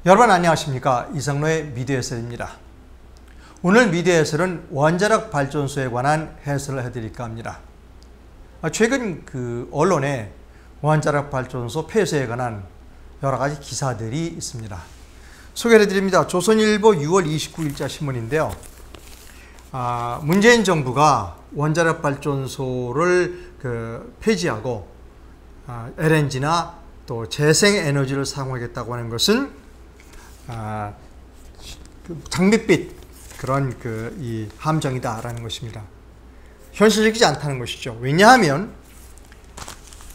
여러분 안녕하십니까? 이상로의 미디어 해설입니다. 오늘 미디어 해설은 원자력 발전소에 관한 해설을 해드릴까 합니다. 최근 언론에 원자력 발전소 폐쇄에 관한 여러 가지 기사들이 있습니다. 소개를 해드립니다. 조선일보 6월 29일자 신문인데요. 문재인 정부가 원자력 발전소를 폐지하고 LNG나 또 재생에너지를 사용하겠다고 하는 것은 장밋빛 그런 이 함정이다라는 것입니다. 현실적이지 않다는 것이죠. 왜냐하면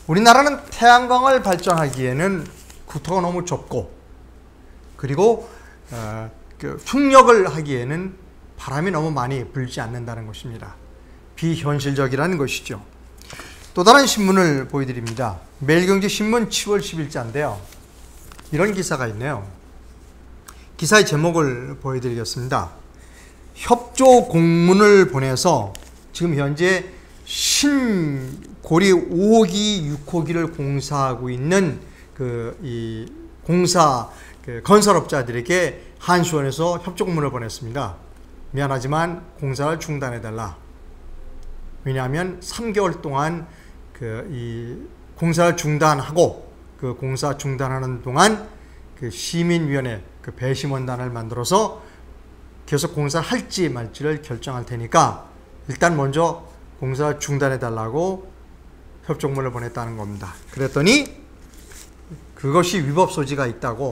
우리나라는 태양광을 발전하기에는 국토가 너무 좁고, 그리고 풍력을 하기에는 바람이 너무 많이 불지 않는다는 것입니다. 비현실적이라는 것이죠. 또 다른 신문을 보여드립니다. 매일경제신문 7월 10일자인데요. 이런 기사가 있네요. 기사의 제목을 보여드리겠습니다. 협조 공문을 보내서 지금 현재 신고리 5호기, 6호기를 공사하고 있는 이 공사 건설업자들에게 한수원에서 협조 공문을 보냈습니다. 미안하지만 공사를 중단해달라. 왜냐하면 3개월 동안 이 공사를 중단하고, 그 공사 중단하는 동안 시민위원회 배심원단을 만들어서 계속 공사를 할지 말지를 결정할 테니까 일단 먼저 공사 중단해달라고 협조문을 보냈다는 겁니다. 그랬더니 그것이 위법 소지가 있다고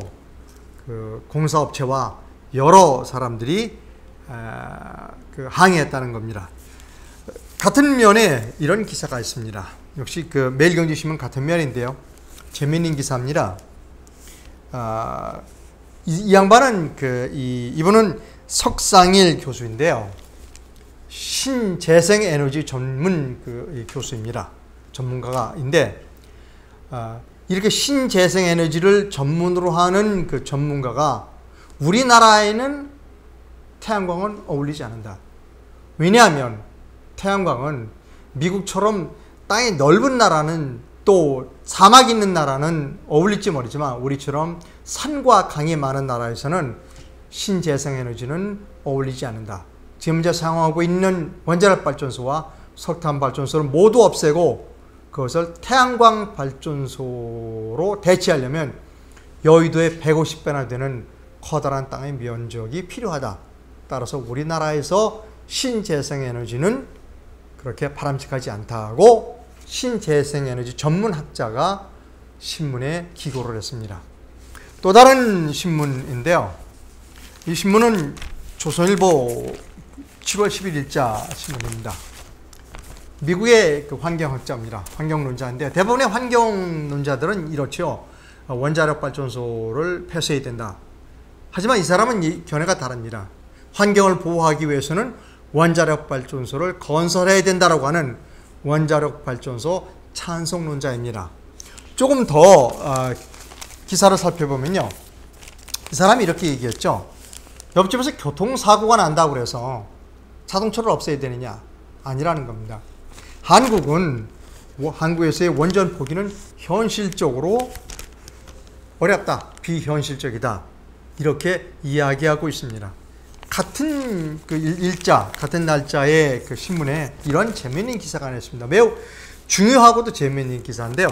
공사업체와 여러 사람들이 항의했다는 겁니다. 같은 면에 이런 기사가 있습니다. 역시 매일경제신문 같은 면인데요. 재미있는 기사입니다. 이 양반은 이분은 석상일 교수인데요. 신재생에너지 전문 교수입니다. 전문가인데, 이렇게 신재생에너지를 전문으로 하는 전문가가 우리나라에는 태양광은 어울리지 않는다. 왜냐하면 태양광은 미국처럼 땅이 넓은 나라는, 또 사막 있는 나라는 어울릴지 모르지만 우리처럼 산과 강이 많은 나라에서는 신재생에너지는 어울리지 않는다. 지금 현재 사용하고 있는 원자력 발전소와 석탄 발전소를 모두 없애고 그것을 태양광 발전소로 대체하려면 여의도의 150배나 되는 커다란 땅의 면적이 필요하다. 따라서 우리나라에서 신재생에너지는 그렇게 바람직하지 않다고 신재생에너지 전문학자가 신문에 기고를 했습니다. 또 다른 신문인데요. 이 신문은 조선일보 7월 11일자 신문입니다. 미국의 환경학자입니다. 환경론자인데, 대부분의 환경론자들은 이렇죠. 원자력 발전소를 폐쇄해야 된다. 하지만 이 사람은 이 견해가 다릅니다. 환경을 보호하기 위해서는 원자력 발전소를 건설해야 된다라고 하는 원자력 발전소 찬성론자입니다. 조금 더 기사를 살펴보면요. 이 사람이 이렇게 얘기했죠. 옆집에서 교통사고가 난다고 그래서 자동차를 없애야 되느냐? 아니라는 겁니다. 한국에서의 원전 포기는 현실적으로 어렵다. 비현실적이다. 이렇게 이야기하고 있습니다. 같은 일자, 같은 날짜의 신문에 이런 재미있는 기사가 나왔습니다. 매우 중요하고도 재미있는 기사인데요.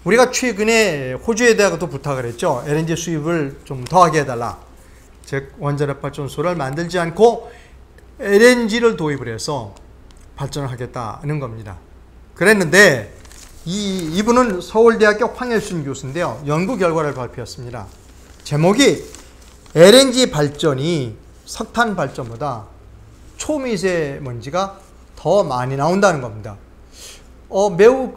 우리가 최근에 호주에다가도 부탁을 했죠. LNG 수입을 좀 더하게 해달라. 즉 원자력 발전소를 만들지 않고 LNG를 도입을 해서 발전을 하겠다는 겁니다. 그랬는데 이분은 서울대학교 황일순 교수인데요. 연구 결과를 발표했습니다. 제목이 LNG 발전이 석탄 발전보다 초미세먼지가 더 많이 나온다는 겁니다. 매우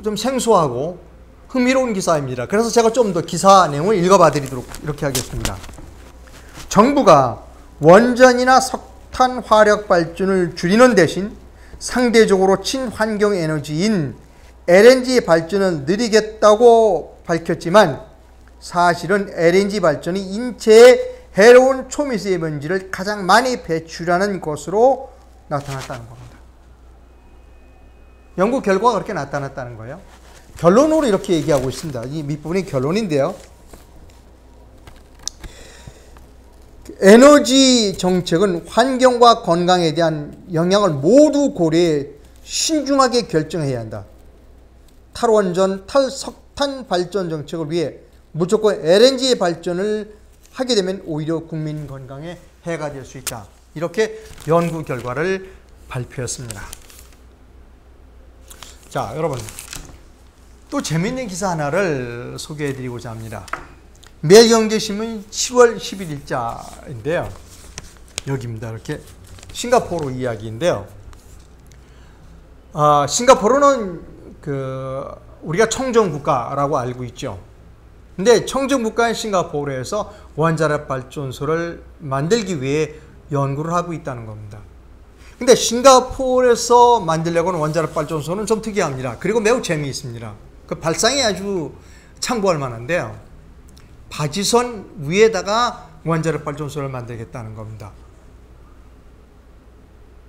좀 생소하고 흥미로운 기사입니다. 그래서 제가 좀 더 기사 내용을 읽어봐 드리도록 이렇게 하겠습니다. 정부가 원전이나 석탄 화력 발전을 줄이는 대신 상대적으로 친환경 에너지인 LNG 발전을 늘리겠다고 밝혔지만, 사실은 LNG 발전이 인체에 해로운 초미세먼지를 가장 많이 배출하는 것으로 나타났다는 겁니다. 연구 결과가 그렇게 나타났다는 거예요. 결론으로 이렇게 얘기하고 있습니다. 이 밑부분이 결론인데요. 에너지 정책은 환경과 건강에 대한 영향을 모두 고려해 신중하게 결정해야 한다. 탈원전, 탈석탄 발전 정책을 위해 무조건 LNG 발전을 하게 되면 오히려 국민 건강에 해가 될 수 있다. 이렇게 연구 결과를 발표했습니다. 자, 여러분, 또 재미있는 기사 하나를 소개해드리고자 합니다. 매일경제신문 10월 11일자인데요. 여기입니다. 이렇게 싱가포르 이야기인데요. 싱가포르는 우리가 청정국가라고 알고 있죠. 근데 청정국가인 싱가포르에서 원자력 발전소를 만들기 위해 연구를 하고 있다는 겁니다. 근데 싱가포르에서 만들려고 하는 원자력 발전소는 좀 특이합니다. 그리고 매우 재미있습니다. 그 발상이 아주 참고할 만한데요. 바지선 위에다가 원자력 발전소를 만들겠다는 겁니다.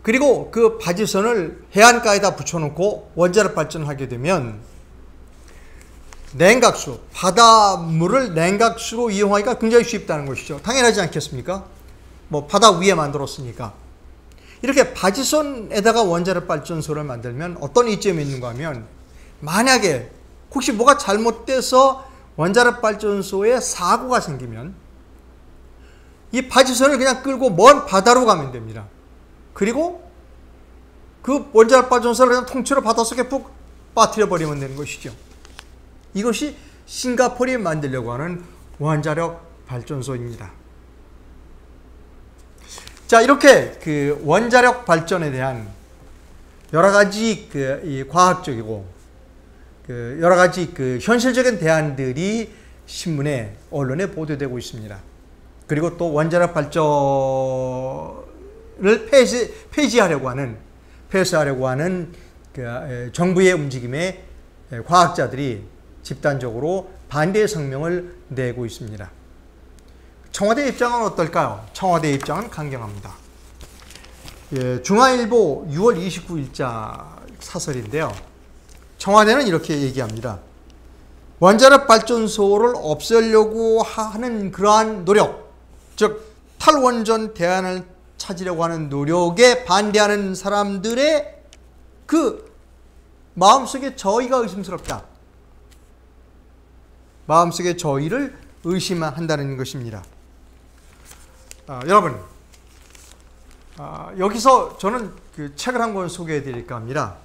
그리고 그 바지선을 해안가에다 붙여놓고 원자력 발전을 하게 되면 냉각수, 바닷물을 냉각수로 이용하기가 굉장히 쉽다는 것이죠. 당연하지 않겠습니까? 뭐 바다 위에 만들었으니까. 이렇게 바지선에다가 원자력 발전소를 만들면 어떤 이점이 있는가 하면, 만약에 혹시 뭐가 잘못돼서 원자력 발전소에 사고가 생기면 이 바지선을 그냥 끌고 먼 바다로 가면 됩니다. 그리고 그 원자력 발전소를 그냥 통째로 바닷속에 푹 빠뜨려 버리면 되는 것이죠. 이것이 싱가포르에 만들려고 하는 원자력 발전소입니다. 자, 이렇게 그 원자력 발전에 대한 여러 가지 이 과학적이고 여러 가지 현실적인 대안들이 신문에, 언론에 보도되고 있습니다. 그리고 또 원자력 발전을 폐쇄하려고 하는 정부의 움직임에 과학자들이 집단적으로 반대 성명을 내고 있습니다. 청와대 입장은 어떨까요? 청와대 입장은 강경합니다. 중앙일보 6월 29일자 사설인데요. 청와대는 이렇게 얘기합니다. 원자력 발전소를 없애려고 하는 그러한 노력, 즉 탈원전 대안을 찾으려고 하는 노력에 반대하는 사람들의 그 마음속에 저희가 의심스럽다. 마음속에 저희를 의심한다는 것입니다. 여러분, 여기서 저는 그 책을 한 권 소개해 드릴까 합니다.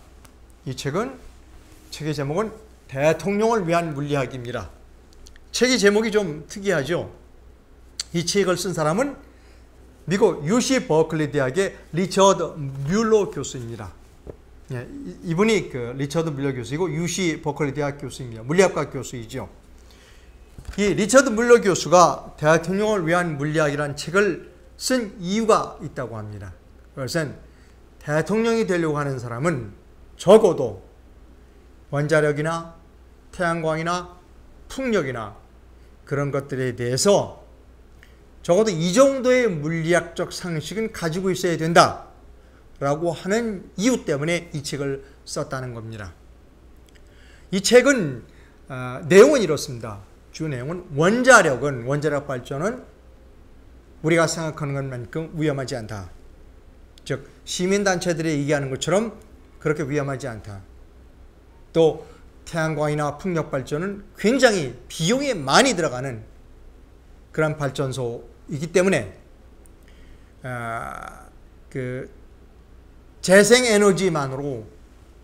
이 책의 제목은 대통령을 위한 물리학입니다. 책의 제목이 좀 특이하죠. 이 책을 쓴 사람은 미국 UC 버클리 대학의 리처드 뮬러 교수입니다. 이분이 리처드 뮬러 교수이고 UC 버클리 대학 교수입니다. 물리학과 교수이죠. 이 리처드 뮬러 교수가 대통령을 위한 물리학이라는 책을 쓴 이유가 있다고 합니다. 그것은 대통령이 되려고 하는 사람은 적어도 원자력이나 태양광이나 풍력이나 그런 것들에 대해서 적어도 이 정도의 물리학적 상식은 가지고 있어야 된다라고 하는 이유 때문에 이 책을 썼다는 겁니다. 이 책은 내용은 이렇습니다. 주 내용은 원자력 발전은 우리가 생각하는 것만큼 위험하지 않다. 즉 시민단체들이 얘기하는 것처럼 그렇게 위험하지 않다. 또 태양광이나 풍력 발전은 굉장히 비용이 많이 들어가는 그런 발전소이기 때문에 재생에너지만으로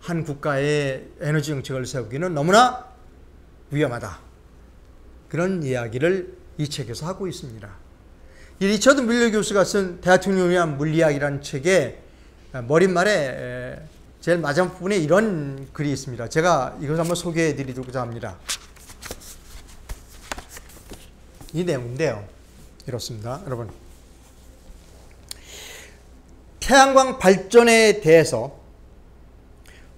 한 국가의 에너지 정책을 세우기는 너무나 위험하다. 그런 이야기를 이 책에서 하고 있습니다. 이 리처드 뮬러 교수가 쓴 대통령을 위한 물리학이라는 책의 머릿말에 제일 마지막 부분에 이런 글이 있습니다. 제가 이것을 한번 소개해 드리고자 합니다. 이 내용인데요. 이렇습니다. 여러분, 태양광 발전에 대해서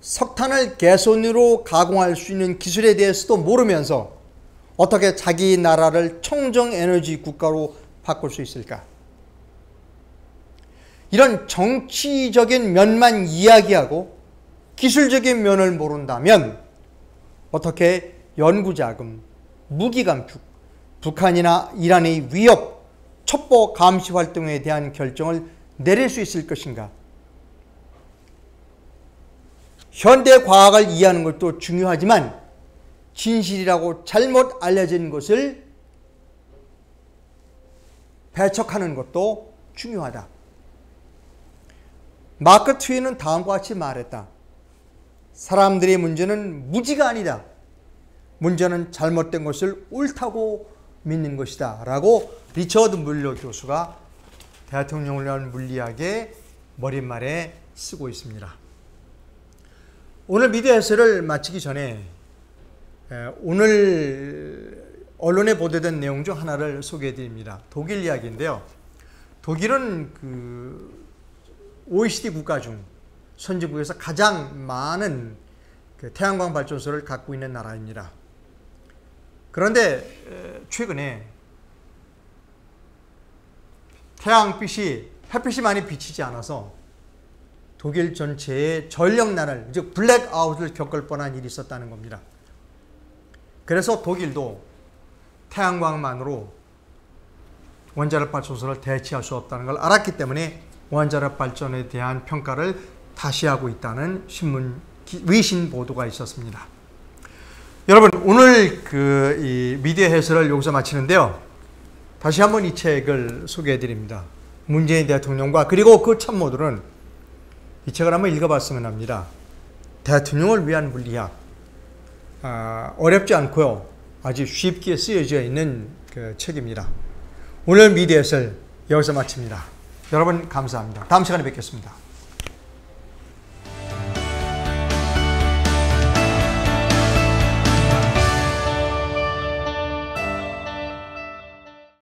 석탄을 개선으로 가공할 수 있는 기술에 대해서도 모르면서 어떻게 자기 나라를 청정에너지 국가로 바꿀 수 있을까? 이런 정치적인 면만 이야기하고 기술적인 면을 모른다면 어떻게 연구자금, 무기 감축, 북한이나 이란의 위협, 첩보 감시 활동에 대한 결정을 내릴 수 있을 것인가? 현대 과학을 이해하는 것도 중요하지만 진실이라고 잘못 알려진 것을 배척하는 것도 중요하다. 마크 트웨이는 다음과 같이 말했다. 사람들의 문제는 무지가 아니다. 문제는 잘못된 것을 옳다고 믿는 것이다. 라고 리처드 물러 교수가 대통령을 위한 물리학의 머릿말에 쓰고 있습니다. 오늘 미디어 해설을 마치기 전에 오늘 언론에 보도된 내용 중 하나를 소개해 드립니다. 독일 이야기인데요. 독일은 그 OECD 국가 중 선진국에서 가장 많은 그 태양광 발전소를 갖고 있는 나라입니다. 그런데 최근에 햇빛이 많이 비치지 않아서 독일 전체의 전력난을, 즉 블랙아웃을 겪을 뻔한 일이 있었다는 겁니다. 그래서 독일도 태양광만으로 원자력 발전소를 대체할 수 없다는 걸 알았기 때문에 원자력 발전에 대한 평가를 다시 하고 있다는 외신 보도가 있었습니다. 여러분, 오늘 이 미디어 해설을 여기서 마치는데요. 다시 한번 이 책을 소개해 드립니다. 문재인 대통령과 그리고 그 참모들은 이 책을 한번 읽어봤으면 합니다. 대통령을 위한 물리학. 어렵지 않고요. 아주 쉽게 쓰여져 있는 그 책입니다. 오늘 미디어 해설 여기서 마칩니다. 여러분 감사합니다. 다음 시간에 뵙겠습니다.